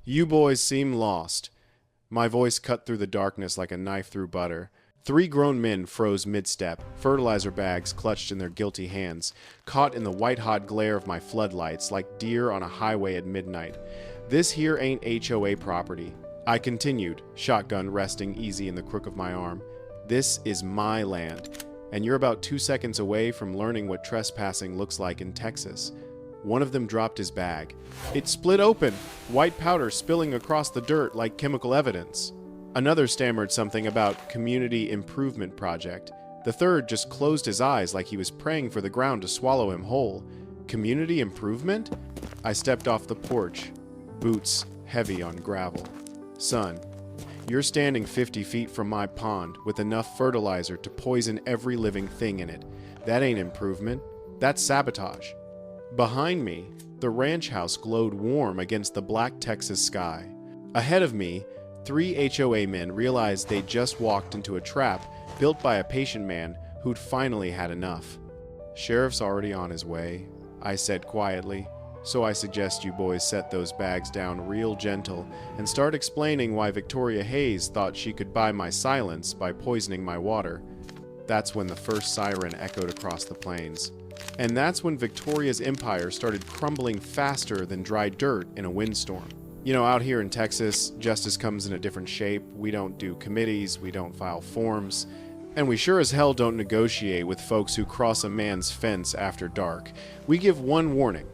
You boys seem lost. My voice cut through the darkness like a knife through butter. Three grown men froze mid-step, fertilizer bags clutched in their guilty hands, caught in the white-hot glare of my floodlights like deer on a highway at midnight. This here ain't HOA property. I continued, shotgun resting easy in the crook of my arm. This is my land, and you're about 2 seconds away from learning what trespassing looks like in Texas. One of them dropped his bag. It split open, white powder spilling across the dirt like chemical evidence. Another stammered something about community improvement project. The third just closed his eyes like he was praying for the ground to swallow him whole. Community improvement? I stepped off the porch, boots heavy on gravel. Son, you're standing 50 feet from my pond with enough fertilizer to poison every living thing in it. That ain't improvement. That's sabotage. Behind me, the ranch house glowed warm against the black Texas sky. Ahead of me, 3 HOA men realized they'd just walked into a trap built by a patient man who'd finally had enough. Sheriff's already on his way, I said quietly, so I suggest you boys set those bags down real gentle and start explaining why Victoria Hayes thought she could buy my silence by poisoning my water. That's when the first siren echoed across the plains. And that's when Victoria's empire started crumbling faster than dry dirt in a windstorm. You know, out here in Texas, justice comes in a different shape. We don't do committees, we don't file forms, and we sure as hell don't negotiate with folks who cross a man's fence after dark. We give one warning.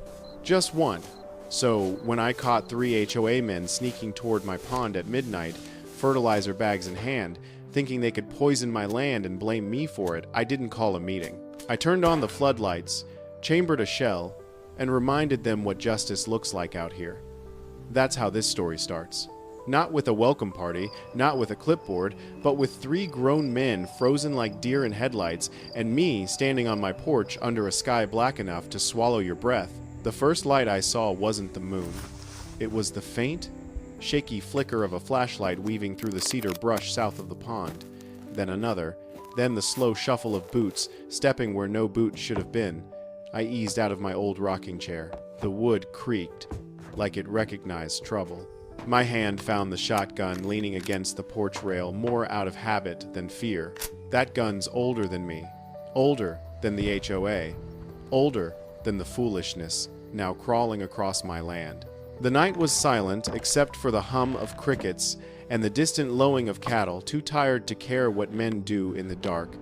Just one. So when I caught 3 HOA men sneaking toward my pond at midnight, fertilizer bags in hand, thinking they could poison my land and blame me for it, I didn't call a meeting. I turned on the floodlights, chambered a shell, and reminded them what justice looks like out here. That's how this story starts. Not with a welcome party, not with a clipboard, but with 3 grown men frozen like deer in headlights and me standing on my porch under a sky black enough to swallow your breath. The first light I saw wasn't the moon. It was the faint, shaky flicker of a flashlight weaving through the cedar brush south of the pond. Then another, then the slow shuffle of boots, stepping where no boot should have been. I eased out of my old rocking chair. The wood creaked, like it recognized trouble. My hand found the shotgun leaning against the porch rail more out of habit than fear. That gun's older than me, older than the HOA, older than the foolishness now crawling across my land. The night was silent except for the hum of crickets and the distant lowing of cattle, too tired to care what men do in the dark.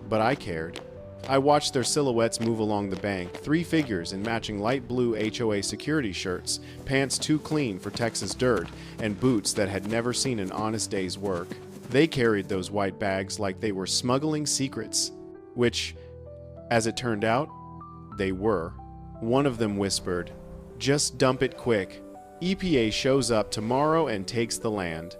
But I cared. I watched their silhouettes move along the bank, 3 figures in matching light blue HOA security shirts, pants too clean for Texas dirt, and boots that had never seen an honest day's work. They carried those white bags like they were smuggling secrets, which, as it turned out, they were. One of them whispered, "Just dump it quick. EPA shows up tomorrow and takes the land."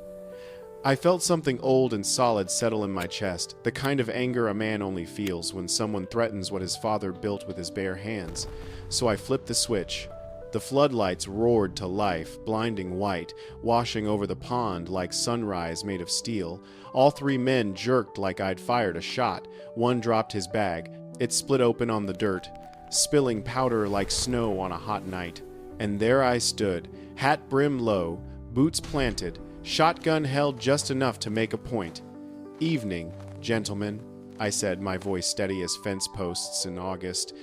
I felt something old and solid settle in my chest, the kind of anger a man only feels when someone threatens what his father built with his bare hands. So I flipped the switch. The floodlights roared to life, blinding white, washing over the pond like sunrise made of steel. All 3 men jerked like I'd fired a shot. One dropped his bag. It split open on the dirt, spilling powder like snow on a hot night. And there I stood, hat brim low, boots planted, shotgun held just enough to make a point. "Evening, gentlemen," I said, my voice steady as fence posts in August.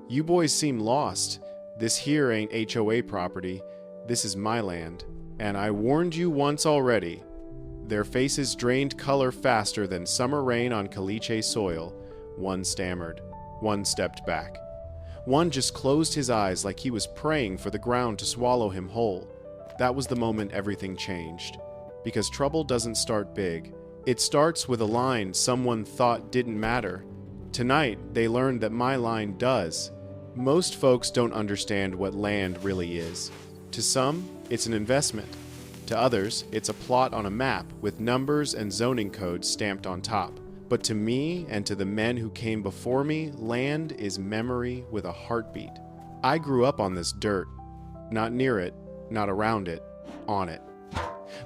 "You boys seem lost. This here ain't HOA property. This is my land. And I warned you once already." Their faces drained color faster than summer rain on caliche soil. One stammered. One stepped back. One just closed his eyes like he was praying for the ground to swallow him whole. That was the moment everything changed. Because trouble doesn't start big. It starts with a line someone thought didn't matter. Tonight, they learned that my line does. Most folks don't understand what land really is. To some, it's an investment. To others, it's a plot on a map with numbers and zoning codes stamped on top. But to me and to the men who came before me, land is memory with a heartbeat. I grew up on this dirt. Not near it, not around it, on it.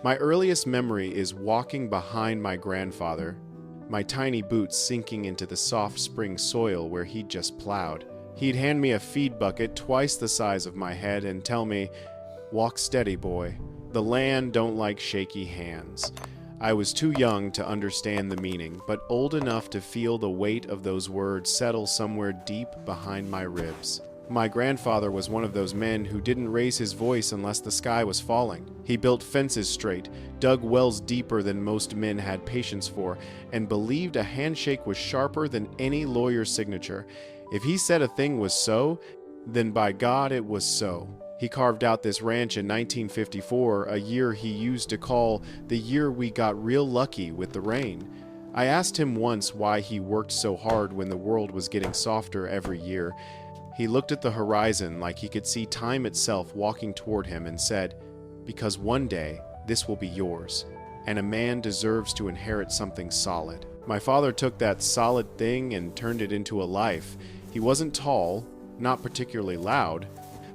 My earliest memory is walking behind my grandfather, my tiny boots sinking into the soft spring soil where he'd just plowed. He'd hand me a feed bucket twice the size of my head and tell me, "Walk steady, boy. The land don't like shaky hands. I was too young to understand the meaning, but old enough to feel the weight of those words settle somewhere deep behind my ribs. My grandfather was one of those men who didn't raise his voice unless the sky was falling. He built fences straight, dug wells deeper than most men had patience for, and believed a handshake was sharper than any lawyer's signature. If he said a thing was so, then by God it was so. He carved out this ranch in 1954, a year he used to call the year we got real lucky with the rain. I asked him once why he worked so hard when the world was getting softer every year. He looked at the horizon like he could see time itself walking toward him and said, "Because one day this will be yours, and a man deserves to inherit something solid." My father took that solid thing and turned it into a life. He wasn't tall, not particularly loud,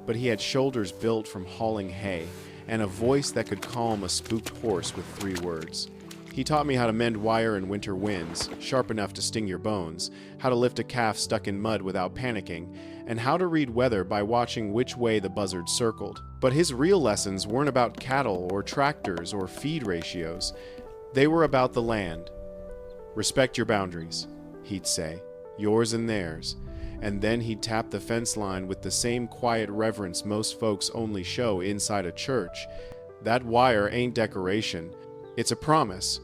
but he had shoulders built from hauling hay, and a voice that could calm a spooked horse with 3 words. He taught me how to mend wire in winter winds, sharp enough to sting your bones, how to lift a calf stuck in mud without panicking, and how to read weather by watching which way the buzzard circled. But his real lessons weren't about cattle or tractors or feed ratios. They were about the land. "Respect your boundaries," he'd say, "yours and theirs." And then he'd tap the fence line with the same quiet reverence most folks only show inside a church. That wire ain't decoration. It's a promise.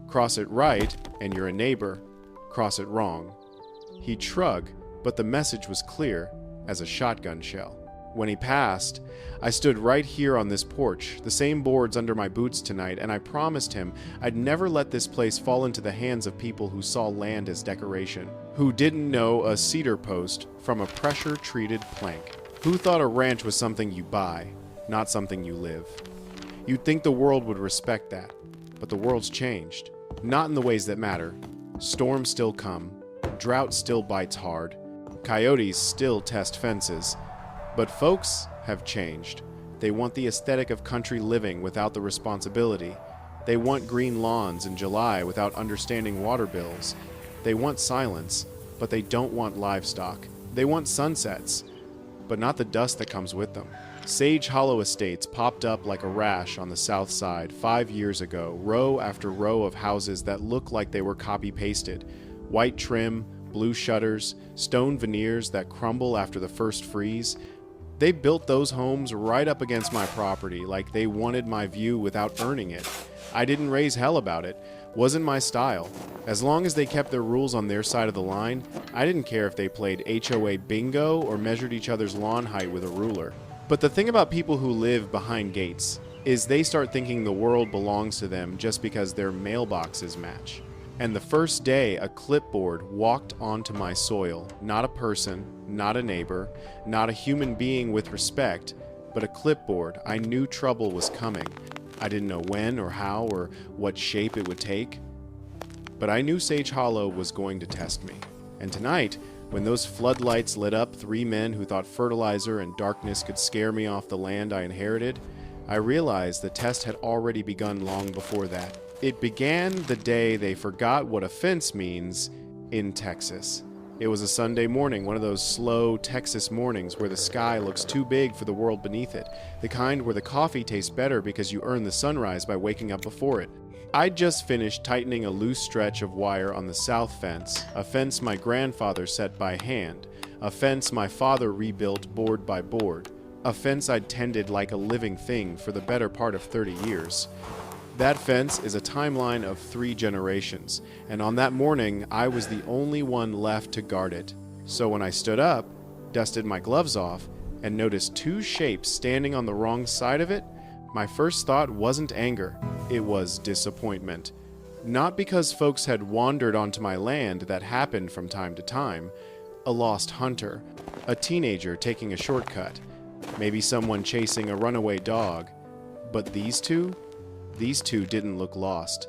Cross it right, and you're a neighbor. Cross it wrong. He'd shrug, but the message was clear as a shotgun shell. When he passed, I stood right here on this porch, the same boards under my boots tonight, and I promised him I'd never let this place fall into the hands of people who saw land as decoration, who didn't know a cedar post from a pressure-treated plank, who thought a ranch was something you buy, not something you live. You'd think the world would respect that, but the world's changed. Not in the ways that matter. Storms still come. Drought still bites hard. Coyotes still test fences. But folks have changed. They want the aesthetic of country living without the responsibility. They want green lawns in July without understanding water bills. They want silence, but they don't want livestock. They want sunsets, but not the dust that comes with them. Sage Hollow Estates popped up like a rash on the south side 5 years ago, row after row of houses that look like they were copy-pasted. White trim, blue shutters, stone veneers that crumble after the first freeze. They built those homes right up against my property like they wanted my view without earning it. I didn't raise hell about it. Wasn't my style. As long as they kept their rules on their side of the line, I didn't care if they played HOA bingo or measured each other's lawn height with a ruler. But the thing about people who live behind gates is they start thinking the world belongs to them just because their mailboxes match. And the first day a clipboard walked onto my soil, not a person, not a neighbor, not a human being with respect, but a clipboard, I knew trouble was coming. I didn't know when or how or what shape it would take. But I knew Sage Hollow was going to test me. And tonight, when those floodlights lit up 3 men who thought fertilizer and darkness could scare me off the land I inherited, I realized the test had already begun long before that. It began the day they forgot what a fence means in Texas. It was a Sunday morning, one of those slow Texas mornings where the sky looks too big for the world beneath it, the kind where the coffee tastes better because you earn the sunrise by waking up before it. I'd just finished tightening a loose stretch of wire on the south fence, a fence my grandfather set by hand, a fence my father rebuilt board by board, a fence I'd tended like a living thing for the better part of 30 years. That fence is a timeline of 3 generations, and on that morning, I was the only one left to guard it. So when I stood up, dusted my gloves off, and noticed 2 shapes standing on the wrong side of it, my first thought wasn't anger, it was disappointment. Not because folks had wandered onto my land that happened from time to time, a lost hunter, a teenager taking a shortcut, maybe someone chasing a runaway dog. But these two didn't look lost.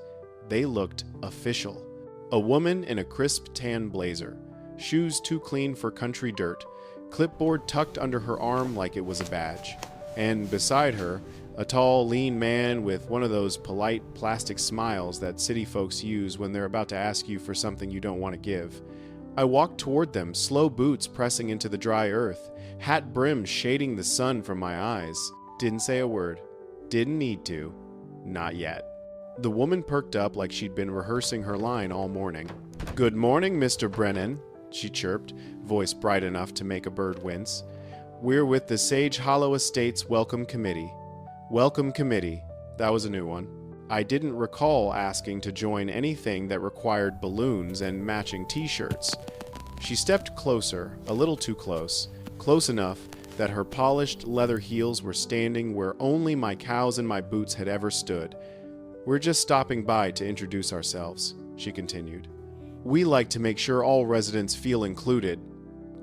They looked official. A woman in a crisp tan blazer, shoes too clean for country dirt, clipboard tucked under her arm like it was a badge. And beside her, a tall, lean man with one of those polite plastic smiles that city folks use when they're about to ask you for something you don't want to give. I walked toward them, slow boots pressing into the dry earth, hat brim shading the sun from my eyes. Didn't say a word. Didn't need to. Not yet. The woman perked up like she'd been rehearsing her line all morning. "Good morning, Mr. Brennan," she chirped, voice bright enough to make a bird wince. "We're with the Sage Hollow Estates Welcome Committee." Welcome Committee. That was a new one. I didn't recall asking to join anything that required balloons and matching t-shirts. She stepped closer, a little too close, close enough that her polished leather heels were standing where only my cows and my boots had ever stood. "We're just stopping by to introduce ourselves," she continued. "We like to make sure all residents feel included."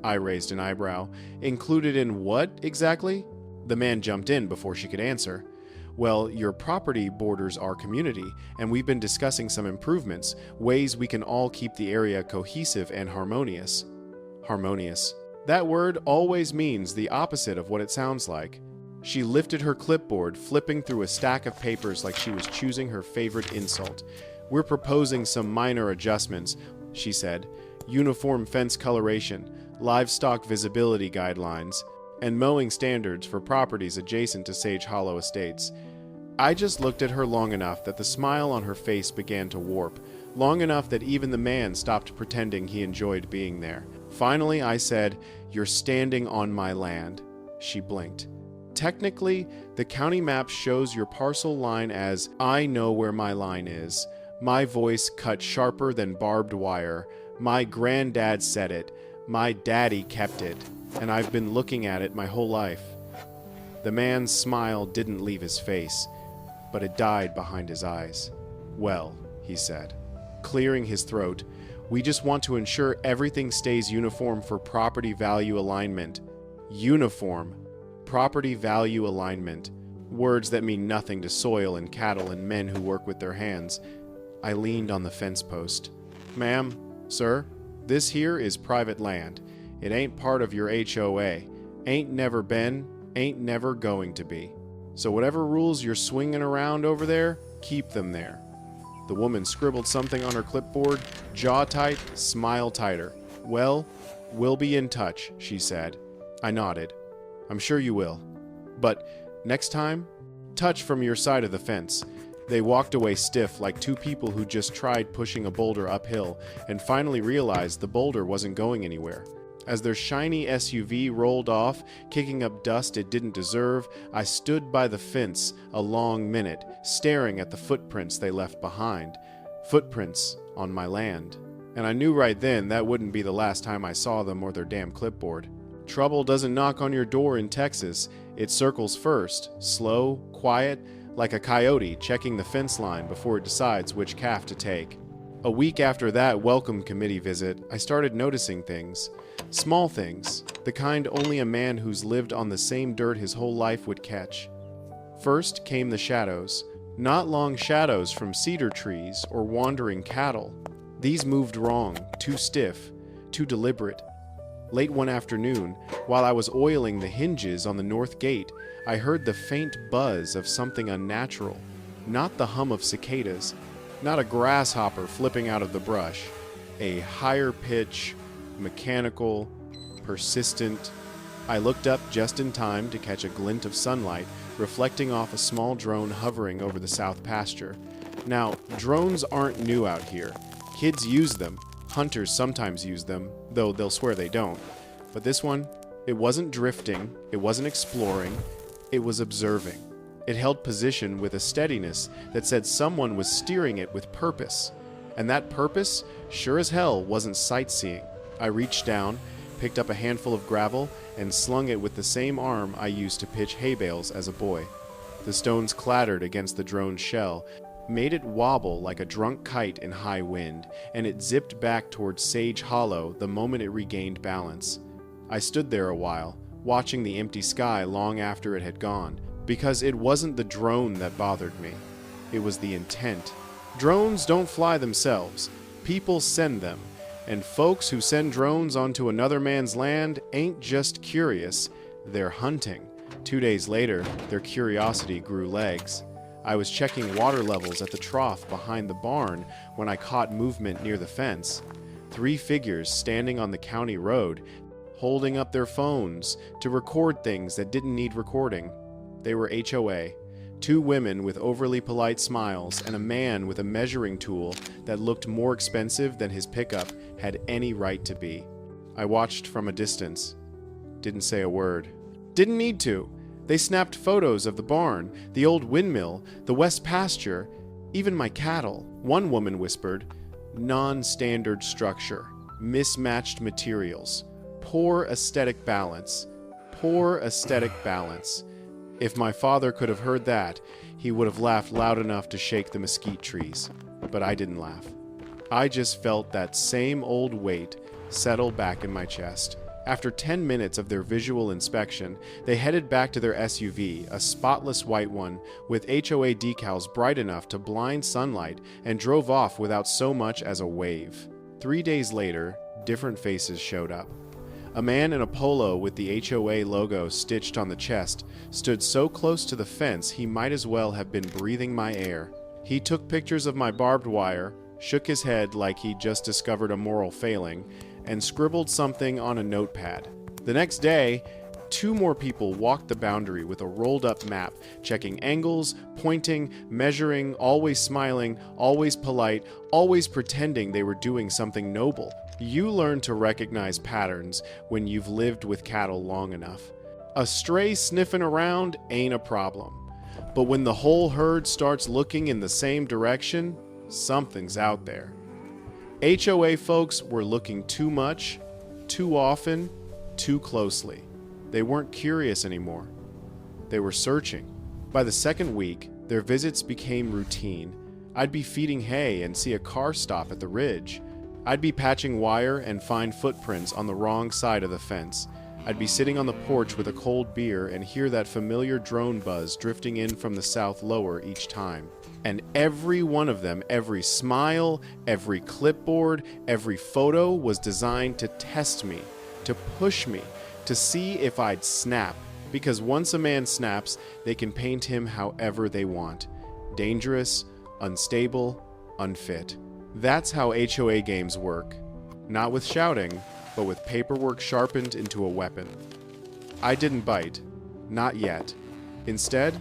I raised an eyebrow. "Included in what, exactly?" The man jumped in before she could answer. "Well, your property borders our community, and we've been discussing some improvements, ways we can all keep the area cohesive and harmonious." Harmonious. That word always means the opposite of what it sounds like. She lifted her clipboard, flipping through a stack of papers like she was choosing her favorite insult. "We're proposing some minor adjustments," she said. "Uniform fence coloration, livestock visibility guidelines, and mowing standards for properties adjacent to Sage Hollow Estates." I just looked at her long enough that the smile on her face began to warp, long enough that even the man stopped pretending he enjoyed being there. Finally, I said, "You're standing on my land." She blinked. "Technically, the county map shows your parcel line as I know where my line is. My voice cut sharper than barbed wire. My granddad said it. My daddy kept it. And I've been looking at it my whole life." The man's smile didn't leave his face, but it died behind his eyes. "Well," he said, clearing his throat, "we just want to ensure everything stays uniform for property value alignment." Uniform. Property value alignment. Words that mean nothing to soil and cattle and men who work with their hands. I leaned on the fence post. "Ma'am, sir, this here is private land. It ain't part of your HOA. Ain't never been, ain't never going to be. So whatever rules you're swinging around over there, keep them there." The woman scribbled something on her clipboard, jaw tight, smile tighter. "Well, we'll be in touch," she said. I nodded. "I'm sure you will. But next time, touch from your side of the fence." They walked away stiff like two people who just tried pushing a boulder uphill and finally realized the boulder wasn't going anywhere. As their shiny SUV rolled off, kicking up dust it didn't deserve, I stood by the fence a long minute, staring at the footprints they left behind. Footprints on my land. And I knew right then that wouldn't be the last time I saw them or their damn clipboard. Trouble doesn't knock on your door in Texas. It circles first, slow, quiet, like a coyote checking the fence line before it decides which calf to take. A week after that welcome committee visit, I started noticing things. Small things, the kind only a man who's lived on the same dirt his whole life would catch. First came the shadows. Not long shadows from cedar trees or wandering cattle. These moved wrong, too stiff, too deliberate. Late one afternoon, while I was oiling the hinges on the north gate, I heard the faint buzz of something unnatural. Not the hum of cicadas, not a grasshopper flipping out of the brush. A higher pitch, mechanical, persistent. I looked up just in time to catch a glint of sunlight reflecting off a small drone hovering over the south pasture. Now, drones aren't new out here. Kids use them. Hunters sometimes use them, though they'll swear they don't. But this one, it wasn't drifting, it wasn't exploring, it was observing. It held position with a steadiness that said someone was steering it with purpose. And that purpose, sure as hell, wasn't sightseeing. I reached down, picked up a handful of gravel, and slung it with the same arm I used to pitch hay bales as a boy. The stones clattered against the drone's shell, made it wobble like a drunk kite in high wind, and it zipped back towards Sage Hollow the moment it regained balance. I stood there a while, watching the empty sky long after it had gone, because it wasn't the drone that bothered me. It was the intent. Drones don't fly themselves. People send them. And folks who send drones onto another man's land ain't just curious, they're hunting. 2 days later, their curiosity grew legs. I was checking water levels at the trough behind the barn when I caught movement near the fence. 3 figures standing on the county road, holding up their phones to record things that didn't need recording. They were HOA. 2 women with overly polite smiles, and a man with a measuring tool that looked more expensive than his pickup had any right to be. I watched from a distance. Didn't say a word. Didn't need to. They snapped photos of the barn, the old windmill, the west pasture, even my cattle. One woman whispered, "Non-standard structure, mismatched materials, poor aesthetic balance, poor aesthetic balance." If my father could have heard that, he would have laughed loud enough to shake the mesquite trees. But I didn't laugh. I just felt that same old weight settle back in my chest. After 10 minutes of their visual inspection, they headed back to their SUV, a spotless white one, with HOA decals bright enough to blind sunlight, and drove off without so much as a wave. 3 days later, different faces showed up. A man in a polo with the HOA logo stitched on the chest stood so close to the fence he might as well have been breathing my air. He took pictures of my barbed wire, shook his head like he'd just discovered a moral failing, and scribbled something on a notepad. The next day, 2 more people walked the boundary with a rolled-up map, checking angles, pointing, measuring, always smiling, always polite, always pretending they were doing something noble. You learn to recognize patterns when you've lived with cattle long enough. A stray sniffing around ain't a problem. But when the whole herd starts looking in the same direction, something's out there. HOA folks were looking too much, too often, too closely. They weren't curious anymore. They were searching. By the second week, their visits became routine. I'd be feeding hay and see a car stop at the ridge. I'd be patching wire and find footprints on the wrong side of the fence. I'd be sitting on the porch with a cold beer and hear that familiar drone buzz drifting in from the south lower each time. And every one of them, every smile, every clipboard, every photo was designed to test me, to push me, to see if I'd snap. Because once a man snaps, they can paint him however they want. Dangerous, unstable, unfit. That's how HOA games work. Not with shouting, but with paperwork sharpened into a weapon. I didn't bite. Not yet. Instead,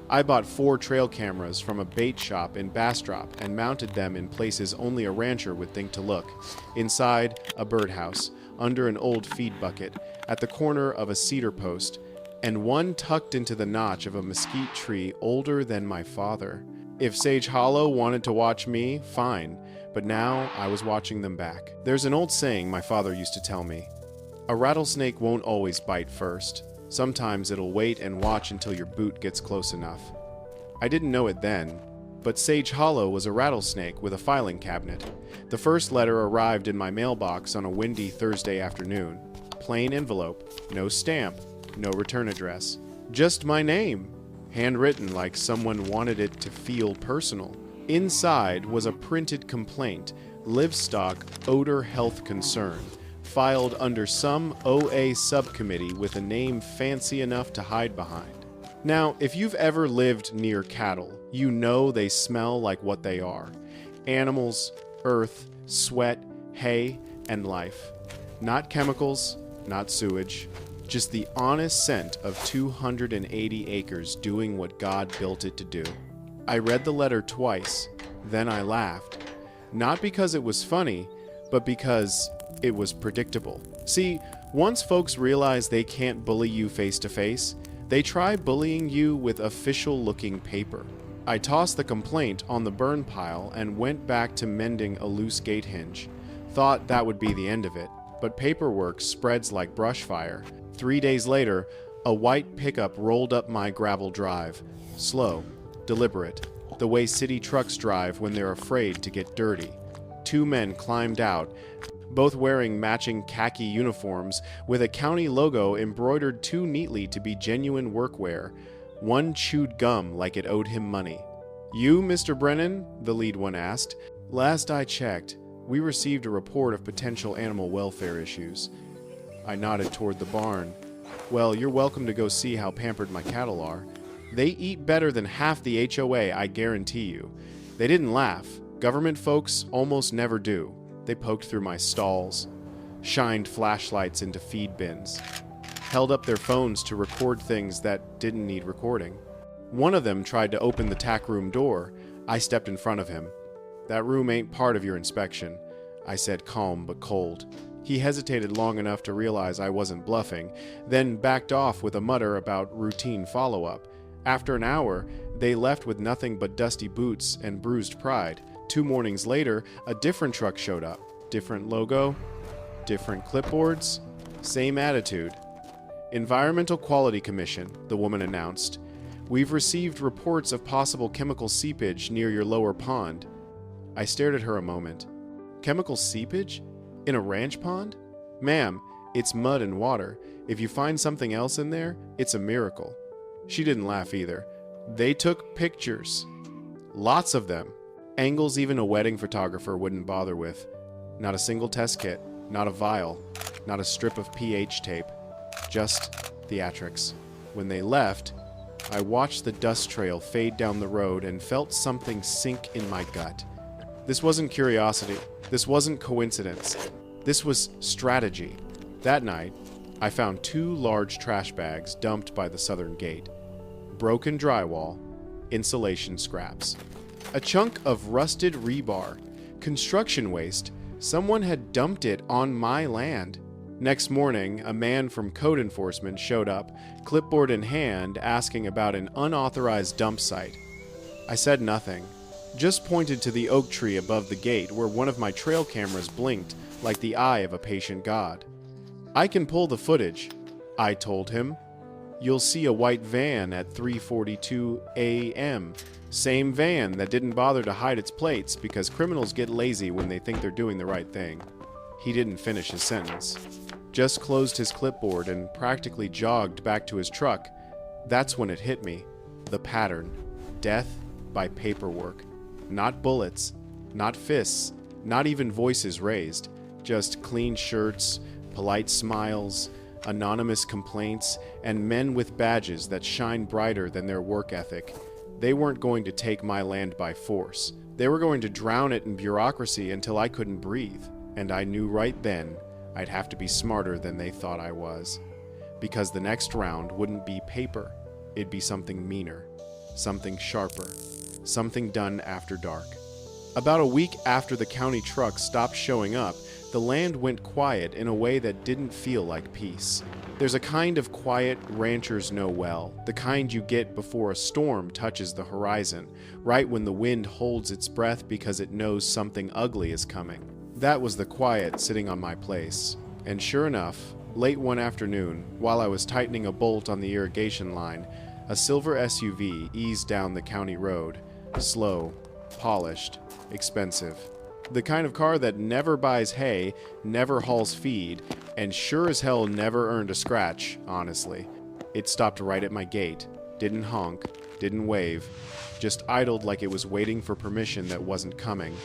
I bought 4 trail cameras from a bait shop in Bastrop and mounted them in places only a rancher would think to look. Inside, a birdhouse, under an old feed bucket, at the corner of a cedar post, and one tucked into the notch of a mesquite tree older than my father. If Sage Hollow wanted to watch me, fine, but now I was watching them back. There's an old saying my father used to tell me. A rattlesnake won't always bite first. Sometimes it'll wait and watch until your boot gets close enough. I didn't know it then, but Sage Hollow was a rattlesnake with a filing cabinet. The first letter arrived in my mailbox on a windy Thursday afternoon. Plain envelope, no stamp, no return address. Just my name, handwritten like someone wanted it to feel personal. Inside was a printed complaint, livestock odor health concern, filed under some OA subcommittee with a name fancy enough to hide behind. Now, if you've ever lived near cattle, you know they smell like what they are. Animals, earth, sweat, hay, and life. Not chemicals, not sewage, just the honest scent of 280 acres doing what God built it to do. I read the letter twice, then I laughed. Not because it was funny, but because it was predictable. See, once folks realize they can't bully you face to face, they try bullying you with official-looking paper. I tossed the complaint on the burn pile and went back to mending a loose gate hinge. Thought that would be the end of it, but paperwork spreads like brush fire. 3 days later, a white pickup rolled up my gravel drive. Slow, deliberate, the way city trucks drive when they're afraid to get dirty. 2 men climbed out, both wearing matching khaki uniforms with a county logo embroidered too neatly to be genuine workwear. One chewed gum like it owed him money. "You, Mr. Brennan?" the lead one asked. "Last I checked, we received a report of potential animal welfare issues." I nodded toward the barn. "Well, you're welcome to go see how pampered my cattle are. They eat better than half the HOA, I guarantee you." They didn't laugh. Government folks almost never do. They poked through my stalls, shined flashlights into feed bins, held up their phones to record things that didn't need recording. One of them tried to open the tack room door. I stepped in front of him. "That room ain't part of your inspection," I said, calm but cold. He hesitated long enough to realize I wasn't bluffing, then backed off with a mutter about routine follow-up. After an hour, they left with nothing but dusty boots and bruised pride. 2 mornings later, a different truck showed up. Different logo, different clipboards, same attitude. "Environmental Quality Commission," the woman announced. "We've received reports of possible chemical seepage near your lower pond." I stared at her a moment. "Chemical seepage? In a ranch pond?" "Ma'am, it's mud and water. If you find something else in there, it's a miracle." She didn't laugh either. "They took pictures. Lots of them. Angles even a wedding photographer wouldn't bother with. Not a single test kit, not a vial, not a strip of pH tape. Just theatrics." When they left, I watched the dust trail fade down the road and felt something sink in my gut. This wasn't curiosity. This wasn't coincidence. This was strategy. That night, I found 2 large trash bags dumped by the southern gate. Broken drywall, insulation scraps. A chunk of rusted rebar. Construction waste. Someone had dumped it on my land. Next morning, a man from code enforcement showed up, clipboard in hand, asking about an unauthorized dump site. I said nothing, just pointed to the oak tree above the gate where one of my trail cameras blinked like the eye of a patient god. "I can pull the footage," I told him. "You'll see a white van at 3:42 a.m. Same van that didn't bother to hide its plates because criminals get lazy when they think they're doing the right thing." He didn't finish his sentence. Just closed his clipboard and practically jogged back to his truck. That's when it hit me. The pattern. Death by paperwork. Not bullets, not fists, not even voices raised. Just clean shirts, polite smiles, anonymous complaints, and men with badges that shine brighter than their work ethic. They weren't going to take my land by force. They were going to drown it in bureaucracy until I couldn't breathe. And I knew right then I'd have to be smarter than they thought I was. Because the next round wouldn't be paper. It'd be something meaner, something sharper, something done after dark. About a week after the county truck stopped showing up, the land went quiet in a way that didn't feel like peace. There's a kind of quiet ranchers know well, the kind you get before a storm touches the horizon, right when the wind holds its breath because it knows something ugly is coming. That was the quiet sitting on my place. And sure enough, late one afternoon, while I was tightening a bolt on the irrigation line, a silver SUV eased down the county road. Slow, polished, expensive. The kind of car that never buys hay, never hauls feed, and sure as hell never earned a scratch, honestly. It stopped right at my gate, didn't honk, didn't wave, just idled like it was waiting for permission that wasn't coming.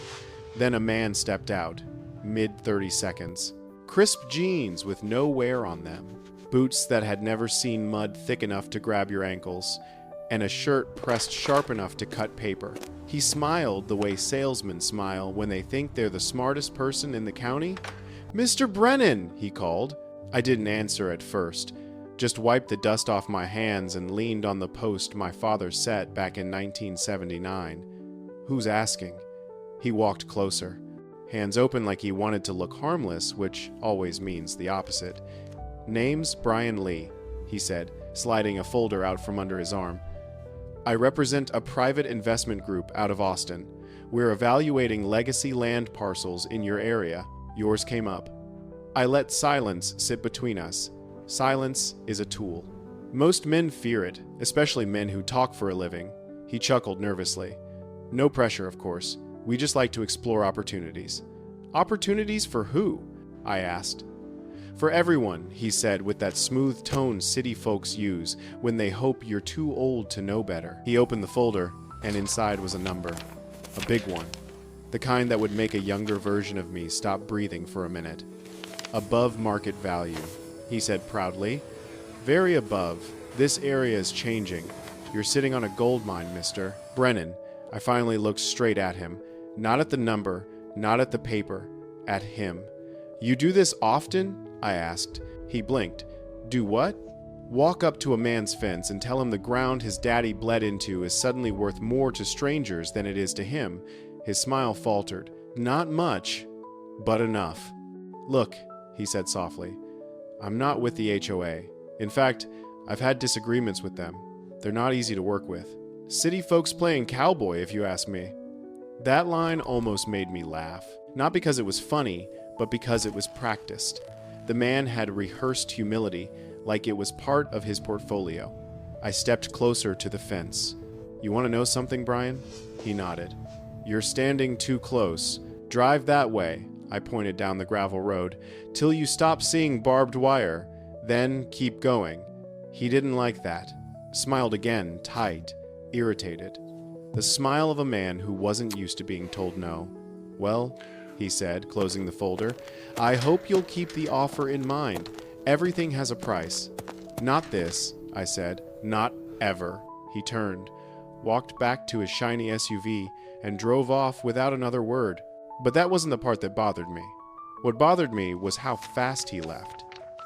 Then a man stepped out, mid-30 seconds. Crisp jeans with no wear on them, boots that had never seen mud thick enough to grab your ankles, and a shirt pressed sharp enough to cut paper. He smiled the way salesmen smile when they think they're the smartest person in the county. "Mr. Brennan," he called. I didn't answer at first, just wiped the dust off my hands and leaned on the post my father set back in 1979. "Who's asking?" He walked closer, hands open like he wanted to look harmless, which always means the opposite. "Name's Brian Lee," he said, sliding a folder out from under his arm. "I represent a private investment group out of Austin. We're evaluating legacy land parcels in your area. Yours came up." I let silence sit between us. Silence is a tool. Most men fear it, especially men who talk for a living. He chuckled nervously. "No pressure, of course. We just like to explore opportunities." "Opportunities for who?" I asked. "For everyone," he said with that smooth tone city folks use when they hope you're too old to know better. He opened the folder, and inside was a number. A big one. The kind that would make a younger version of me stop breathing for a minute. "Above market value," he said proudly. "Very above. This area is changing. You're sitting on a gold mine, Mr. Brennan." I finally looked straight at him. Not at the number, not at the paper. At him. "You do this often?" I asked. He blinked. "Do what?" Walk up to a man's fence and tell him the ground his daddy bled into is suddenly worth more to strangers than it is to him. His smile faltered. Not much, but enough. Look, he said softly, I'm not with the HOA. In fact, I've had disagreements with them. They're not easy to work with. City folks playing cowboy, if you ask me. That line almost made me laugh. Not because it was funny, but because it was practiced. The man had rehearsed humility, like it was part of his portfolio. I stepped closer to the fence. You want to know something, Brian? He nodded. You're standing too close. Drive that way, I pointed down the gravel road, till you stop seeing barbed wire. Then keep going. He didn't like that. Smiled again, tight, irritated. The smile of a man who wasn't used to being told no. Well, he said, closing the folder, I hope you'll keep the offer in mind. Everything has a price. Not this, I said. Not ever. He turned, walked back to his shiny SUV, and drove off without another word. But that wasn't the part that bothered me. What bothered me was how fast he left.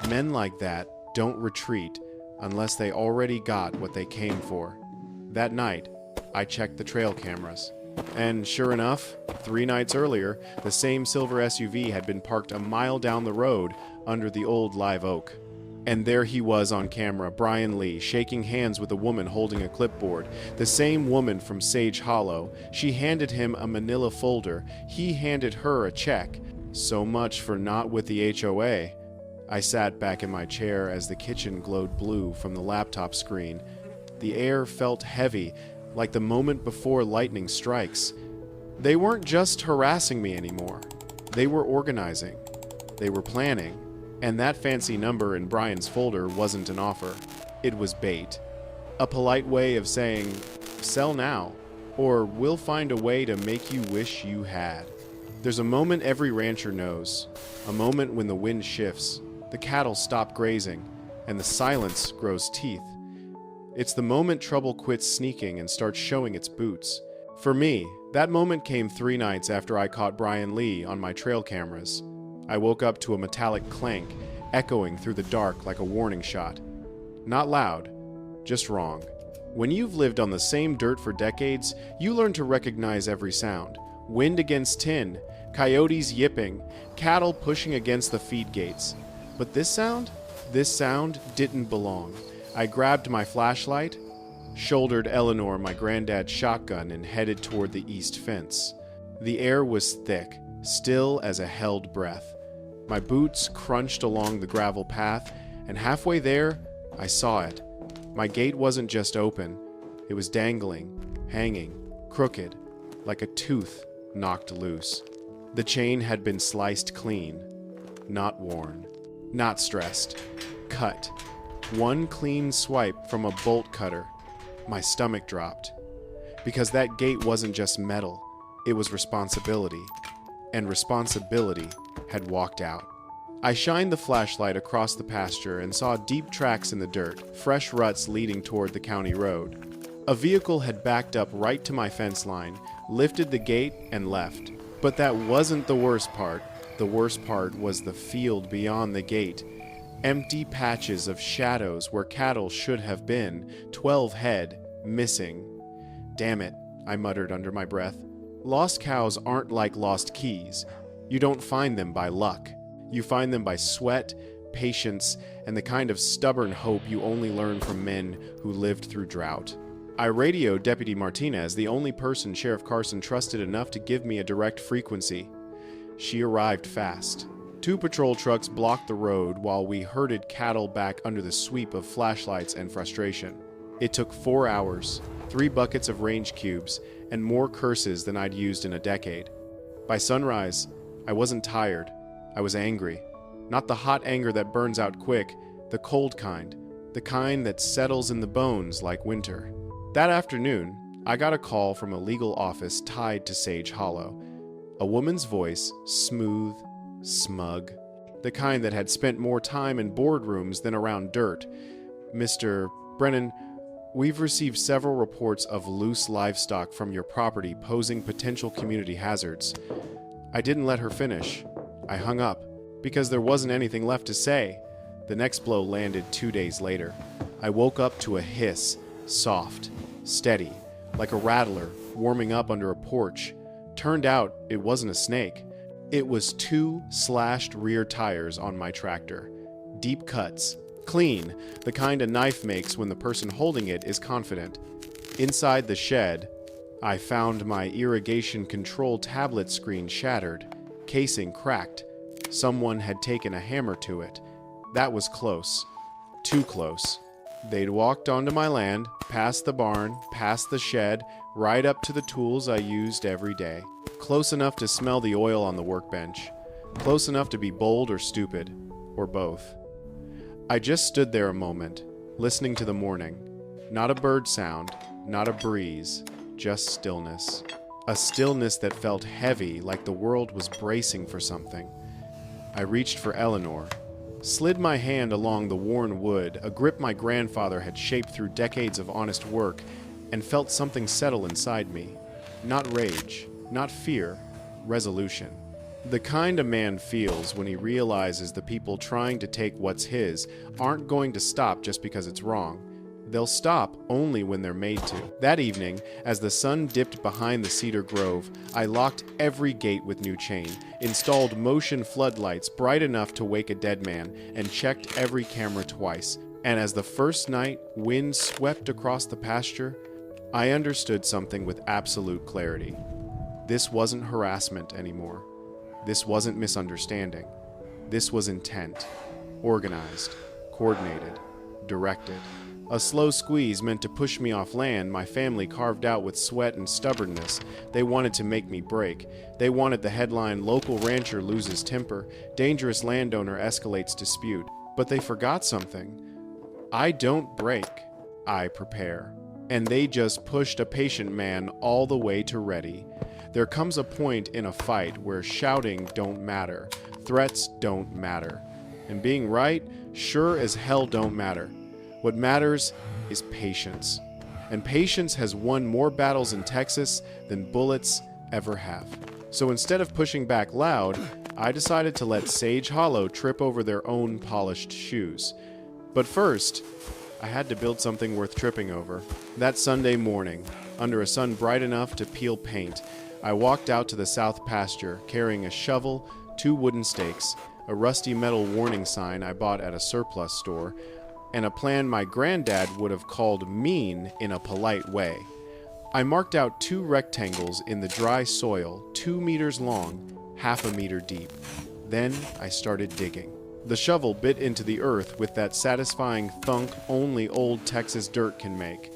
Men like that don't retreat unless they already got what they came for. That night, I checked the trail cameras. And sure enough, 3 nights earlier, the same silver SUV had been parked a mile down the road under the old live oak. And there he was on camera, Brian Lee, shaking hands with a woman holding a clipboard. The same woman from Sage Hollow. She handed him a manila folder. He handed her a check. So much for not with the HOA. I sat back in my chair as the kitchen glowed blue from the laptop screen. The air felt heavy, like the moment before lightning strikes. They weren't just harassing me anymore. They were organizing. They were planning. And that fancy number in Brian's folder wasn't an offer. It was bait. A polite way of saying, sell now, or we'll find a way to make you wish you had. There's a moment every rancher knows. A moment when the wind shifts, the cattle stop grazing, and the silence grows teeth. It's the moment trouble quits sneaking and starts showing its boots. For me, that moment came 3 nights after I caught Brian Lee on my trail cameras. I woke up to a metallic clank, echoing through the dark like a warning shot. Not loud, just wrong. When you've lived on the same dirt for decades, you learn to recognize every sound. Wind against tin, coyotes yipping, cattle pushing against the feed gates. But this sound didn't belong. I grabbed my flashlight, shouldered Eleanor my granddad's shotgun, and headed toward the east fence. The air was thick, still as a held breath. My boots crunched along the gravel path, and halfway there, I saw it. My gate wasn't just open. It was dangling, hanging, crooked, like a tooth knocked loose. The chain had been sliced clean, not worn, not stressed, cut. One clean swipe from a bolt cutter. My stomach dropped. Because that gate wasn't just metal, it was responsibility. And responsibility had walked out. I shined the flashlight across the pasture and saw deep tracks in the dirt, fresh ruts leading toward the county road. A vehicle had backed up right to my fence line, lifted the gate, and left. But that wasn't the worst part. The worst part was the field beyond the gate. Empty patches of shadows where cattle should have been, 12 head, missing. Damn it, I muttered under my breath. Lost cows aren't like lost keys. You don't find them by luck. You find them by sweat, patience, and the kind of stubborn hope you only learn from men who lived through drought. I radioed Deputy Martinez, the only person Sheriff Carson trusted enough to give me a direct frequency. She arrived fast. 2 patrol trucks blocked the road while we herded cattle back under the sweep of flashlights and frustration. It took 4 hours, 3 buckets of range cubes, and more curses than I'd used in a decade. By sunrise, I wasn't tired. I was angry. Not the hot anger that burns out quick, the cold kind, the kind that settles in the bones like winter. That afternoon, I got a call from a legal office tied to Sage Hollow. A woman's voice, smooth, smug, the kind that had spent more time in boardrooms than around dirt. Mr. Brennan, we've received several reports of loose livestock from your property posing potential community hazards. I didn't let her finish. I hung up, because there wasn't anything left to say. The next blow landed 2 days later. I woke up to a hiss, soft, steady, like a rattler warming up under a porch. Turned out it wasn't a snake. It was 2 slashed rear tires on my tractor. Deep cuts. Clean, the kind a knife makes when the person holding it is confident. Inside the shed, I found my irrigation control tablet screen shattered, casing cracked. Someone had taken a hammer to it. That was close. Too close. They'd walked onto my land, past the barn, past the shed, right up to the tools I used every day. Close enough to smell the oil on the workbench. Close enough to be bold or stupid, or both. I just stood there a moment, listening to the morning. Not a bird sound, not a breeze, just stillness. A stillness that felt heavy, like the world was bracing for something. I reached for Eleanor, slid my hand along the worn wood, a grip my grandfather had shaped through decades of honest work, and felt something settle inside me. Not rage, not fear, resolution. The kind a man feels when he realizes the people trying to take what's his aren't going to stop just because it's wrong. They'll stop only when they're made to. That evening, as the sun dipped behind the cedar grove, I locked every gate with new chain, installed motion floodlights bright enough to wake a dead man, and checked every camera twice. And as the first night wind swept across the pasture, I understood something with absolute clarity. This wasn't harassment anymore. This wasn't misunderstanding. This was intent. Organized, coordinated, directed. A slow squeeze meant to push me off land my family carved out with sweat and stubbornness. They wanted to make me break. They wanted the headline, "Local rancher loses temper, dangerous landowner escalates dispute." But they forgot something. I don't break, I prepare. And they just pushed a patient man all the way to ready. There comes a point in a fight where shouting don't matter, threats don't matter, and being right sure as hell don't matter. What matters is patience. And patience has won more battles in Texas than bullets ever have. So instead of pushing back loud, I decided to let Sage Hollow trip over their own polished shoes. But first, I had to build something worth tripping over. That Sunday morning, under a sun bright enough to peel paint, I walked out to the south pasture, carrying a shovel, 2 wooden stakes, a rusty metal warning sign I bought at a surplus store, and a plan my granddad would have called mean in a polite way. I marked out 2 rectangles in the dry soil, 2 meters long, half a meter deep. Then I started digging. The shovel bit into the earth with that satisfying thunk only old Texas dirt can make.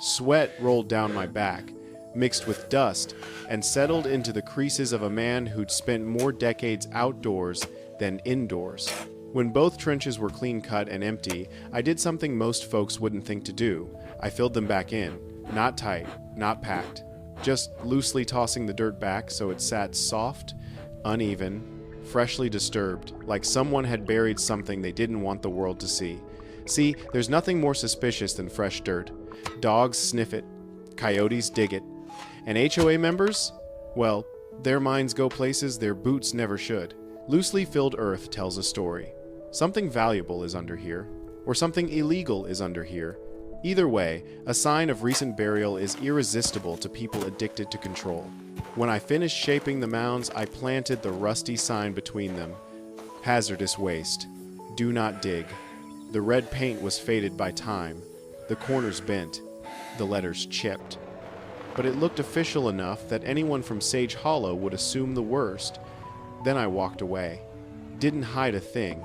Sweat rolled down my back, mixed with dust, and settled into the creases of a man who'd spent more decades outdoors than indoors. When both trenches were clean-cut and empty, I did something most folks wouldn't think to do. I filled them back in. Not tight, not packed. Just loosely tossing the dirt back so it sat soft, uneven, freshly disturbed, like someone had buried something they didn't want the world to see. See, there's nothing more suspicious than fresh dirt. Dogs sniff it. Coyotes dig it. And HOA members? Well, their minds go places their boots never should. Loosely filled earth tells a story. Something valuable is under here, or something illegal is under here. Either way, a sign of recent burial is irresistible to people addicted to control. When I finished shaping the mounds, I planted the rusty sign between them. Hazardous waste. Do not dig. The red paint was faded by time. The corners bent. The letters chipped. But it looked official enough that anyone from Sage Hollow would assume the worst. Then I walked away. Didn't hide a thing.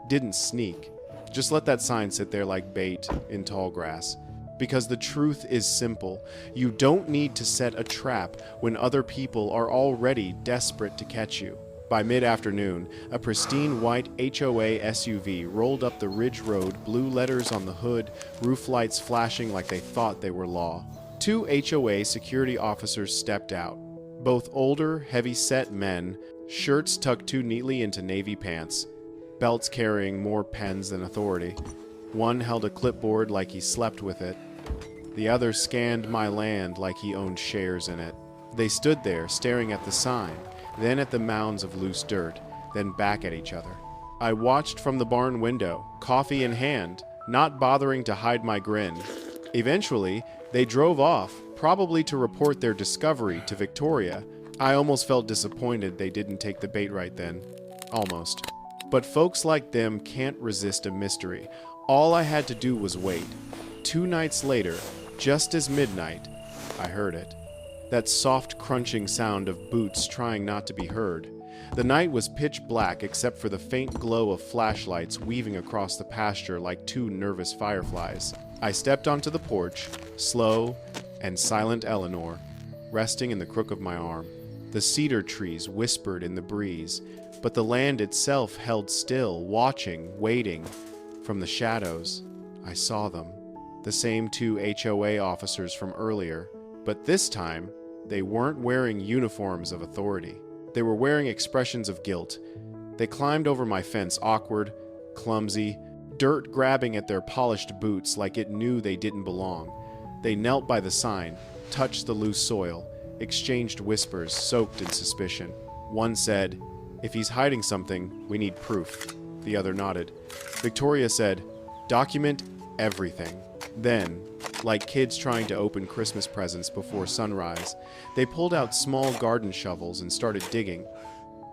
Didn't sneak. Just let that sign sit there like bait in tall grass. Because the truth is simple. You don't need to set a trap when other people are already desperate to catch you. By mid-afternoon, a pristine white HOA SUV rolled up the ridge road, blue letters on the hood, roof lights flashing like they thought they were law. 2 HOA security officers stepped out. Both older, heavy-set men, shirts tucked too neatly into navy pants, belts carrying more pens than authority. One held a clipboard like he slept with it. The other scanned my land like he owned shares in it. They stood there, staring at the sign, then at the mounds of loose dirt, then back at each other. I watched from the barn window, coffee in hand, not bothering to hide my grin. Eventually, they drove off, probably to report their discovery to Victoria. I almost felt disappointed they didn't take the bait right then. Almost. But folks like them can't resist a mystery. All I had to do was wait. 2 nights later, just as midnight, I heard it. That soft crunching sound of boots trying not to be heard. The night was pitch black except for the faint glow of flashlights weaving across the pasture like 2 nervous fireflies. I stepped onto the porch, slow and silent Eleanor, resting in the crook of my arm. The cedar trees whispered in the breeze, but the land itself held still, watching, waiting. From the shadows, I saw them. The same 2 HOA officers from earlier, but this time, they weren't wearing uniforms of authority. They were wearing expressions of guilt. They climbed over my fence, awkward, clumsy, dirt grabbing at their polished boots like it knew they didn't belong. They knelt by the sign, touched the loose soil, exchanged whispers soaked in suspicion. One said, "If he's hiding something, we need proof." The other nodded. Victoria said, "Document everything." Then, like kids trying to open Christmas presents before sunrise, they pulled out small garden shovels and started digging.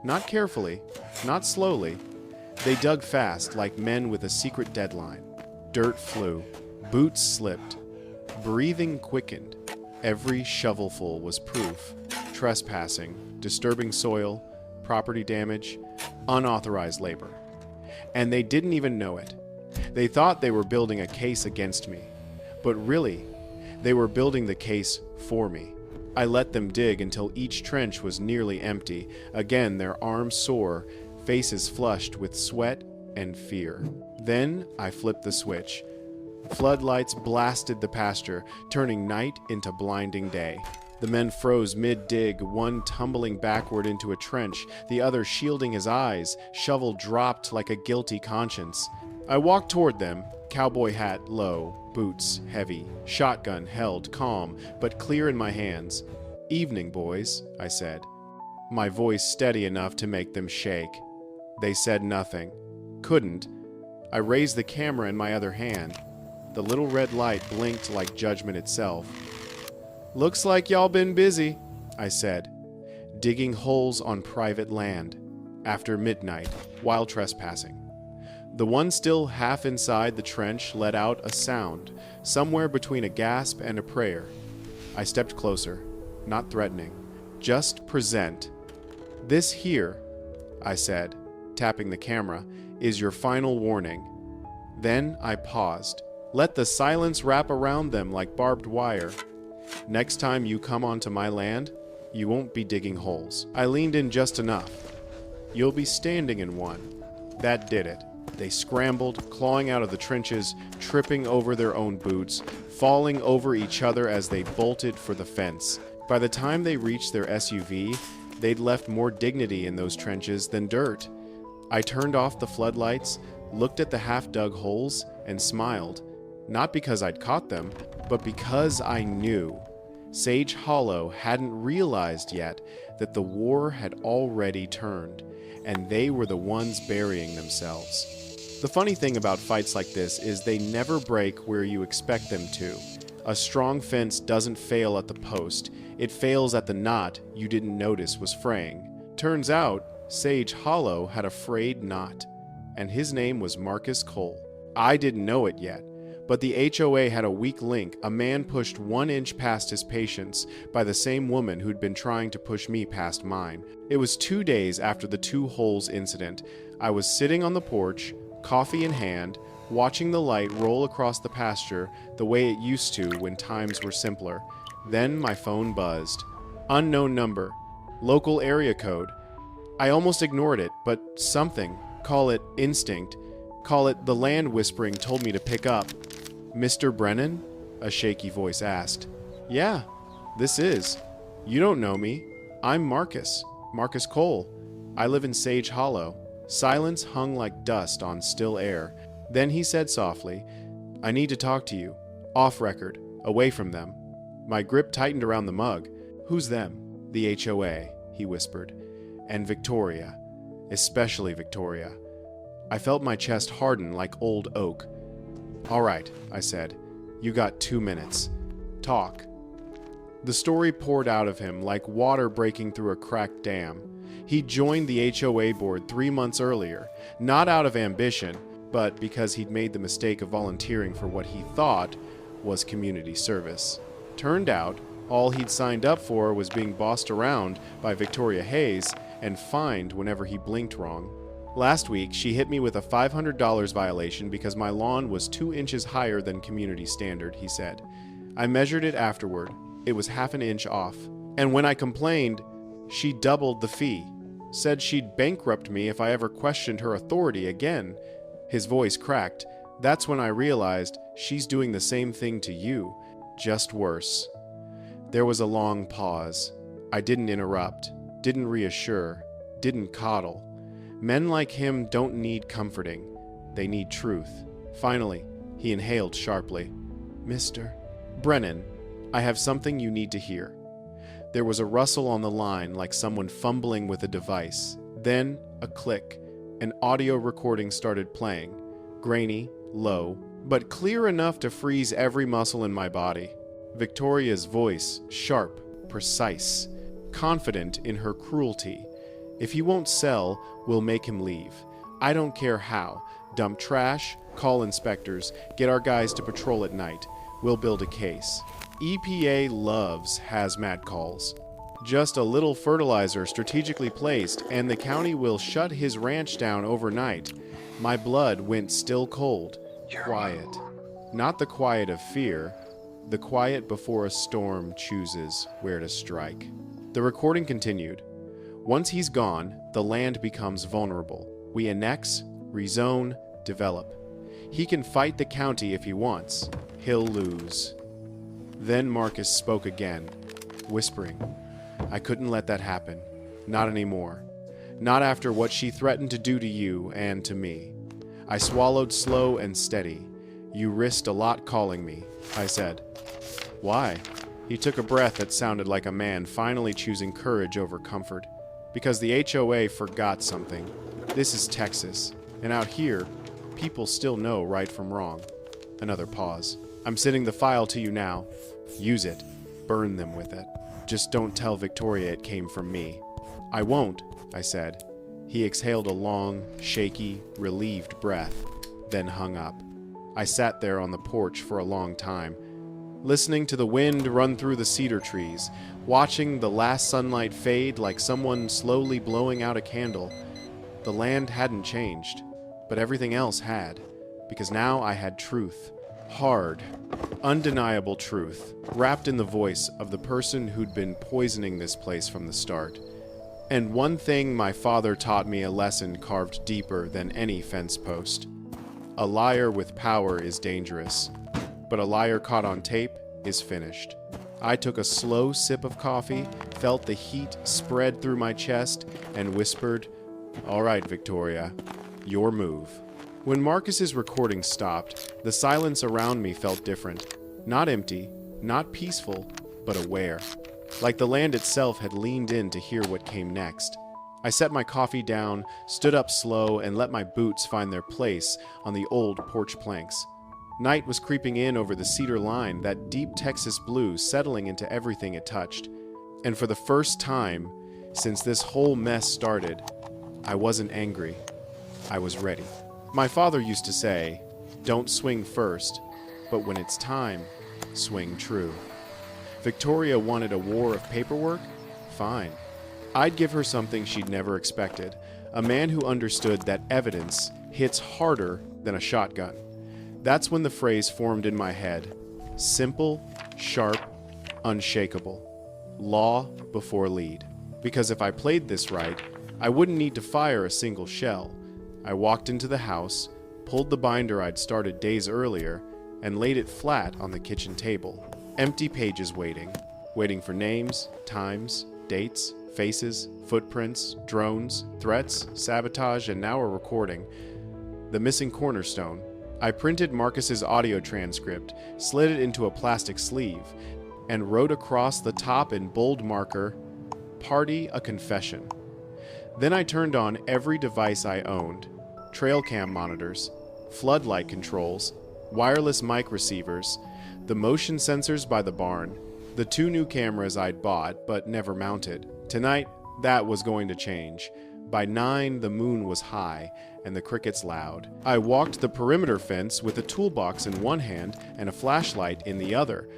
Not carefully, not slowly. They dug fast, like men with a secret deadline. Dirt flew, boots slipped, breathing quickened. Every shovelful was proof. Trespassing, disturbing soil, property damage, unauthorized labor. And they didn't even know it. They thought they were building a case against me. But really, they were building the case for me. I let them dig until each trench was nearly empty. Again, their arms sore, faces flushed with sweat and fear. Then I flipped the switch. Floodlights blasted the pasture, turning night into blinding day. The men froze mid-dig, one tumbling backward into a trench, the other shielding his eyes, shovel dropped like a guilty conscience. I walked toward them, cowboy hat low, boots heavy, shotgun held calm, but clear in my hands. "Evening, boys," I said, my voice steady enough to make them shake. They said nothing. Couldn't. I raised the camera in my other hand. The little red light blinked like judgment itself. "Looks like y'all been busy," I said, "digging holes on private land, after midnight, while trespassing." The one still half inside the trench let out a sound, somewhere between a gasp and a prayer. I stepped closer, not threatening, just present. "This here," I said, tapping the camera, "is your final warning." Then I paused. Let the silence wrap around them like barbed wire. "Next time you come onto my land, you won't be digging holes." I leaned in just enough. "You'll be standing in one." That did it. They scrambled, clawing out of the trenches, tripping over their own boots, falling over each other as they bolted for the fence. By the time they reached their SUV, they'd left more dignity in those trenches than dirt. I turned off the floodlights, looked at the half-dug holes, and smiled. Not because I'd caught them, but because I knew. Sage Hollow hadn't realized yet that the war had already turned, and they were the ones burying themselves. The funny thing about fights like this is they never break where you expect them to. A strong fence doesn't fail at the post. It fails at the knot you didn't notice was fraying. Turns out, Sage Hollow had a frayed knot, and his name was Marcus Cole. I didn't know it yet, but the HOA had a weak link, a man pushed 1 inch past his patience by the same woman who'd been trying to push me past mine. It was 2 days after the 2 holes incident. I was sitting on the porch, coffee in hand, watching the light roll across the pasture the way it used to when times were simpler. Then my phone buzzed. Unknown number. Local area code. I almost ignored it, but something, call it instinct, call it the land whispering, told me to pick up. "Mr. Brennan?" a shaky voice asked. "Yeah, this is. You don't know me. I'm Marcus Cole. I live in Sage Hollow." Silence hung like dust on still air. Then he said softly, "I need to talk to you. Off record. Away from them." My grip tightened around the mug. "Who's them?" "The HOA," he whispered. "And Victoria. Especially Victoria. I felt my chest harden like old oak. "All right," I said. "You got 2 minutes. Talk." The story poured out of him like water breaking through a cracked dam. He joined the HOA board 3 months earlier, not out of ambition, but because he'd made the mistake of volunteering for what he thought was community service. Turned out, all he'd signed up for was being bossed around by Victoria Hayes and fined whenever he blinked wrong. Last week, she hit me with a $500 violation because my lawn was 2 inches higher than community standard, he said. I measured it afterward. It was half an inch off. And when I complained, she doubled the fee. Said she'd bankrupt me if I ever questioned her authority again. His voice cracked. That's when I realized she's doing the same thing to you, just worse. There was a long pause. I didn't interrupt, didn't reassure, didn't coddle. Men like him don't need comforting. They need truth. Finally, he inhaled sharply. "Mr. Brennan, I have something you need to hear." There was a rustle on the line like someone fumbling with a device. Then a click. An audio recording started playing. Grainy, low, but clear enough to freeze every muscle in my body. Victoria's voice, sharp, precise, confident in her cruelty. "If he won't sell, we'll make him leave. I don't care how. Dump trash, call inspectors, get our guys to patrol at night. We'll build a case. EPA loves hazmat calls. Just a little fertilizer strategically placed, and the county will shut his ranch down overnight." My blood went still cold. Quiet. Not the quiet of fear, the quiet before a storm chooses where to strike. The recording continued. "Once he's gone, the land becomes vulnerable. We annex, rezone, develop. He can fight the county if he wants. He'll lose." Then Marcus spoke again, whispering, "I couldn't let that happen. Not anymore. Not after what she threatened to do to you and to me." I swallowed slow and steady. "You risked a lot calling me," I said. "Why?" He took a breath that sounded like a man finally choosing courage over comfort. "Because the HOA forgot something. This is Texas, and out here, people still know right from wrong." Another pause. "I'm sending the file to you now. Use it. Burn them with it. Just don't tell Victoria it came from me." "I won't," I said. He exhaled a long, shaky, relieved breath, then hung up. I sat there on the porch for a long time, listening to the wind run through the cedar trees, watching the last sunlight fade like someone slowly blowing out a candle. The land hadn't changed, but everything else had, because now I had truth. Hard, undeniable truth, wrapped in the voice of the person who'd been poisoning this place from the start. And one thing my father taught me, a lesson carved deeper than any fence post. A liar with power is dangerous, but a liar caught on tape is finished. I took a slow sip of coffee, felt the heat spread through my chest, and whispered, "All right, Victoria, your move." When Marcus's recording stopped, the silence around me felt different. Not empty, not peaceful, but aware. Like the land itself had leaned in to hear what came next. I set my coffee down, stood up slow, and let my boots find their place on the old porch planks. Night was creeping in over the cedar line, that deep Texas blue settling into everything it touched. And for the first time since this whole mess started, I wasn't angry. I was ready. My father used to say, "Don't swing first, but when it's time, swing true." Victoria wanted a war of paperwork? Fine. I'd give her something she'd never expected, a man who understood that evidence hits harder than a shotgun. That's when the phrase formed in my head. Simple, sharp, unshakable. Law before lead. Because if I played this right, I wouldn't need to fire a single shell. I walked into the house, pulled the binder I'd started days earlier, and laid it flat on the kitchen table. Empty pages waiting for names, times, dates, faces, footprints, drones, threats, sabotage, and now a recording. The missing cornerstone. I printed Marcus's audio transcript, slid it into a plastic sleeve, and wrote across the top in bold marker, "Party a confession." Then I turned on every device I owned. trail cam monitors, floodlight controls, wireless mic receivers, the motion sensors by the barn, the 2 new cameras I'd bought but never mounted. Tonight, that was going to change. By 9, the moon was high and the crickets loud. I walked the perimeter fence with a toolbox in one hand and a flashlight in the other.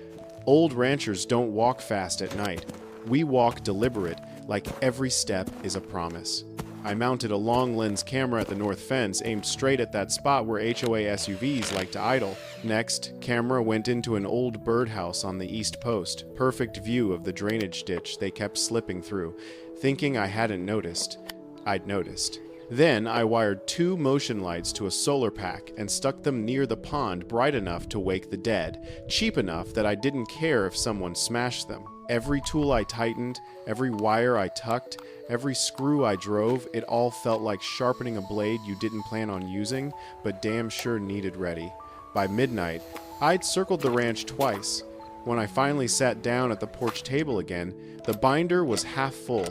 Old ranchers don't walk fast at night. We walk deliberate, like every step is a promise. I mounted a long lens camera at the north fence, aimed straight at that spot where HOA SUVs like to idle. Next, camera went into an old birdhouse on the east post. Perfect view of the drainage ditch they kept slipping through. Thinking I hadn't noticed, I'd noticed. Then I wired 2 motion lights to a solar pack and stuck them near the pond, bright enough to wake the dead, cheap enough that I didn't care if someone smashed them. Every tool I tightened, every wire I tucked, every screw I drove, it all felt like sharpening a blade you didn't plan on using, but damn sure needed ready. By midnight, I'd circled the ranch twice. When I finally sat down at the porch table again, the binder was half full.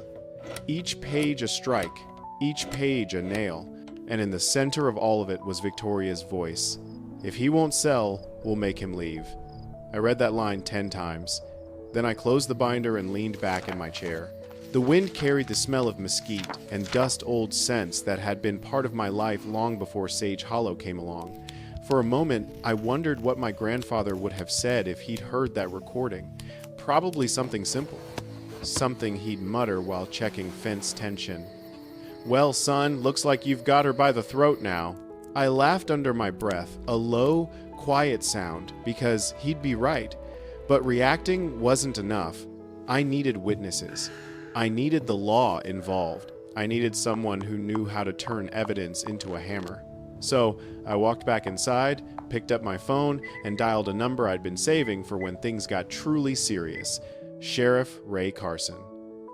Each page a strike, each page a nail, and in the center of all of it was Victoria's voice. "If he won't sell, we'll make him leave." I read that line 10 times. Then I closed the binder and leaned back in my chair. The wind carried the smell of mesquite and dust-old scents that had been part of my life long before Sage Hollow came along. For a moment, I wondered what my grandfather would have said if he'd heard that recording. Probably something simple. Something he'd mutter while checking fence tension. "Well, son, looks like you've got her by the throat now." I laughed under my breath, a low, quiet sound, because he'd be right. But reacting wasn't enough. I needed witnesses. I needed the law involved. I needed someone who knew how to turn evidence into a hammer. So I walked back inside, picked up my phone, and dialed a number I'd been saving for when things got truly serious. Sheriff Ray Carson.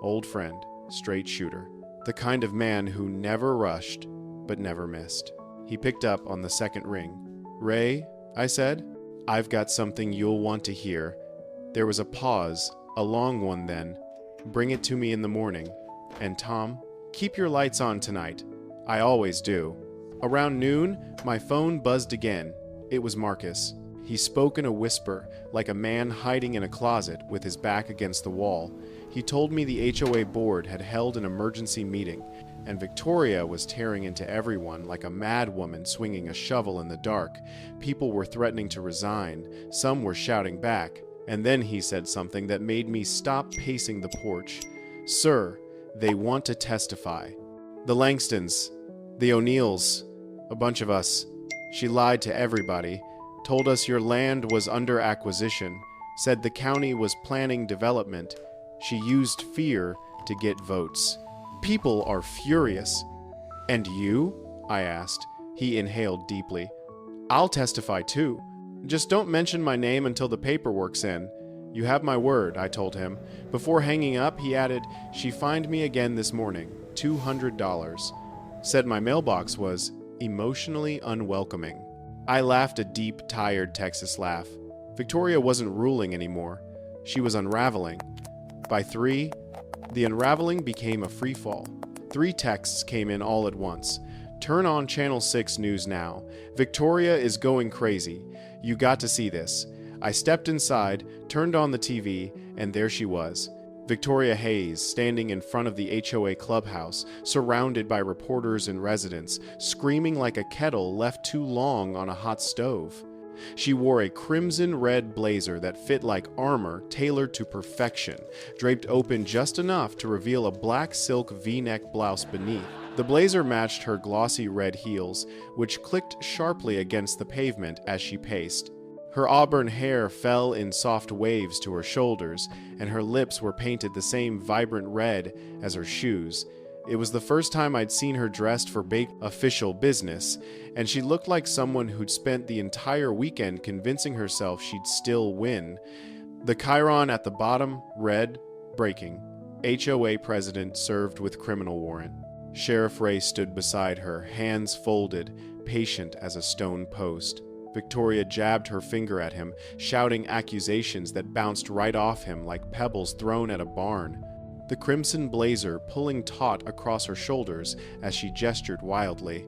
Old friend, straight shooter. The kind of man who never rushed, but never missed. He picked up on the second ring. "Ray," I said, "I've got something you'll want to hear." There was a pause, a long one then. "Bring it to me in the morning. And Tom, keep your lights on tonight." "I always do." Around noon, my phone buzzed again. It was Marcus. He spoke in a whisper, like a man hiding in a closet with his back against the wall. He told me the HOA board had held an emergency meeting, and Victoria was tearing into everyone like a mad woman swinging a shovel in the dark. People were threatening to resign. Some were shouting back. And then he said something that made me stop pacing the porch. "Sir, they want to testify. The Langstons, the O'Neills, a bunch of us. She lied to everybody, told us your land was under acquisition, said the county was planning development. She used fear to get votes. People are furious." "And you?" I asked. He inhaled deeply. "I'll testify too. Just don't mention my name until the paperwork's in." "You have my word," I told him. Before hanging up, he added, "She fined me again this morning, $200. Said my mailbox was emotionally unwelcoming." I laughed a deep, tired Texas laugh. Victoria wasn't ruling anymore. She was unraveling. By 3, the unraveling became a freefall. 3 texts came in all at once. "Turn on Channel 6 News now. Victoria is going crazy. You got to see this." I stepped inside, turned on the TV, and there she was. Victoria Hayes, standing in front of the HOA clubhouse, surrounded by reporters and residents, screaming like a kettle left too long on a hot stove. She wore a crimson-red blazer that fit like armor, tailored to perfection, draped open just enough to reveal a black silk V-neck blouse beneath. The blazer matched her glossy red heels, which clicked sharply against the pavement as she paced. Her auburn hair fell in soft waves to her shoulders, and her lips were painted the same vibrant red as her shoes. It was the first time I'd seen her dressed for big official business, and she looked like someone who'd spent the entire weekend convincing herself she'd still win. The chyron at the bottom read, "Breaking. HOA president served with criminal warrant." Sheriff Ray stood beside her, hands folded, patient as a stone post. Victoria jabbed her finger at him, shouting accusations that bounced right off him like pebbles thrown at a barn. The crimson blazer pulling taut across her shoulders as she gestured wildly.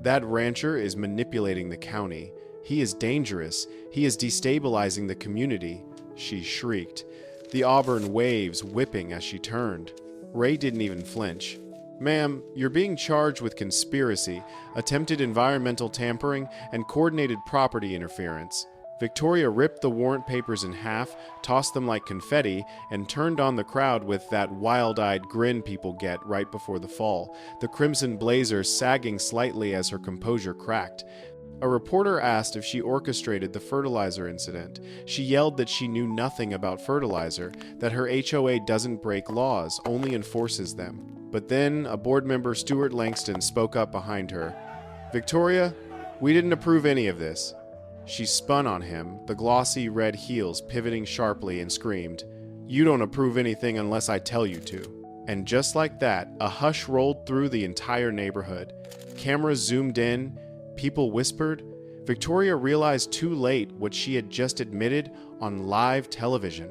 That rancher is manipulating the county. He is dangerous. He is destabilizing the community, she shrieked, the auburn waves whipping as she turned. Ray didn't even flinch. Ma'am, you're being charged with conspiracy, attempted environmental tampering, and coordinated property interference. Victoria ripped the warrant papers in half, tossed them like confetti, and turned on the crowd with that wild-eyed grin people get right before the fall, the crimson blazer sagging slightly as her composure cracked. A reporter asked if she orchestrated the fertilizer incident. She yelled that she knew nothing about fertilizer, that her HOA doesn't break laws, only enforces them. But then a board member, Stuart Langston, spoke up behind her. Victoria, we didn't approve any of this. She spun on him, the glossy red heels pivoting sharply, and screamed, You don't approve anything unless I tell you to. And just like that, a hush rolled through the entire neighborhood. Cameras zoomed in. People whispered. Victoria realized too late what she had just admitted on live television.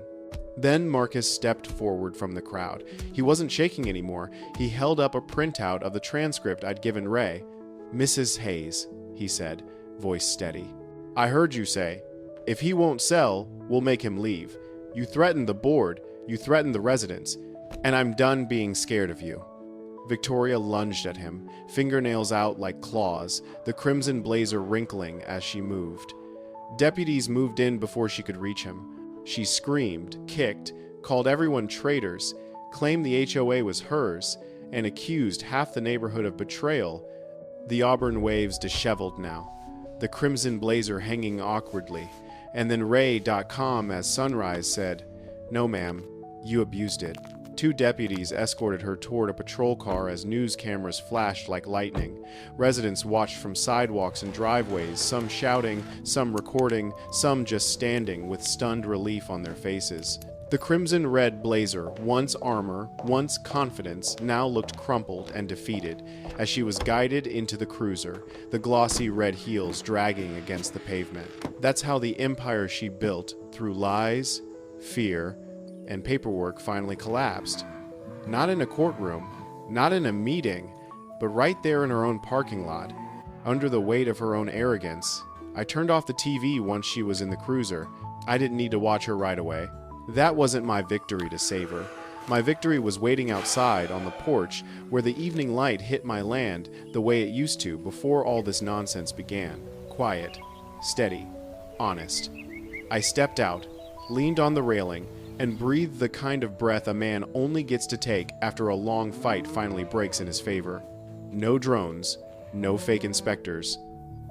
Then Marcus stepped forward from the crowd. He wasn't shaking anymore. He held up a printout of the transcript I'd given Ray. Mrs. Hayes, he said, voice steady. I heard you say, if he won't sell, we'll make him leave. You threatened the board, you threatened the residents, and I'm done being scared of you. Victoria lunged at him, fingernails out like claws, the crimson blazer wrinkling as she moved. Deputies moved in before she could reach him. She screamed, kicked, called everyone traitors, claimed the HOA was hers, and accused half the neighborhood of betrayal. The auburn waves disheveled now, the crimson blazer hanging awkwardly, and then Ray.com as Sunrise said, No ma'am, you abused it. 2 deputies escorted her toward a patrol car as news cameras flashed like lightning. Residents watched from sidewalks and driveways, some shouting, some recording, some just standing with stunned relief on their faces. The crimson-red blazer, once armor, once confidence, now looked crumpled and defeated as she was guided into the cruiser, the glossy red heels dragging against the pavement. That's how the empire she built, through lies, fear, and paperwork, finally collapsed. Not in a courtroom, not in a meeting, but right there in her own parking lot, under the weight of her own arrogance. I turned off the TV once she was in the cruiser. I didn't need to watch her right away. That wasn't my victory to save her. My victory was waiting outside on the porch where the evening light hit my land the way it used to before all this nonsense began. Quiet, steady, honest. I stepped out, leaned on the railing, and breathed the kind of breath a man only gets to take after a long fight finally breaks in his favor. No drones, no fake inspectors,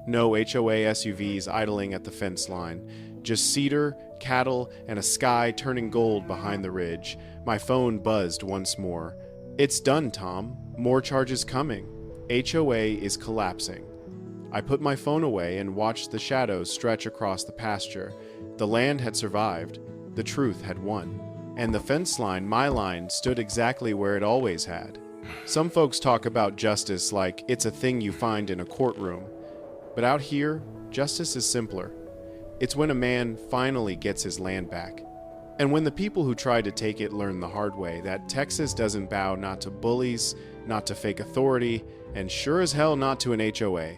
no HOA SUVs idling at the fence line, just cedar, cattle, and a sky turning gold behind the ridge. My phone buzzed once more. It's done, Tom. More charges coming. HOA is collapsing. I put my phone away and watched the shadows stretch across the pasture. The land had survived. The truth had won. And the fence line, my line, stood exactly where it always had. Some folks talk about justice like it's a thing you find in a courtroom. But out here, justice is simpler. It's when a man finally gets his land back. And when the people who tried to take it learn the hard way that Texas doesn't bow not to bullies, not to fake authority, and sure as hell not to an HOA.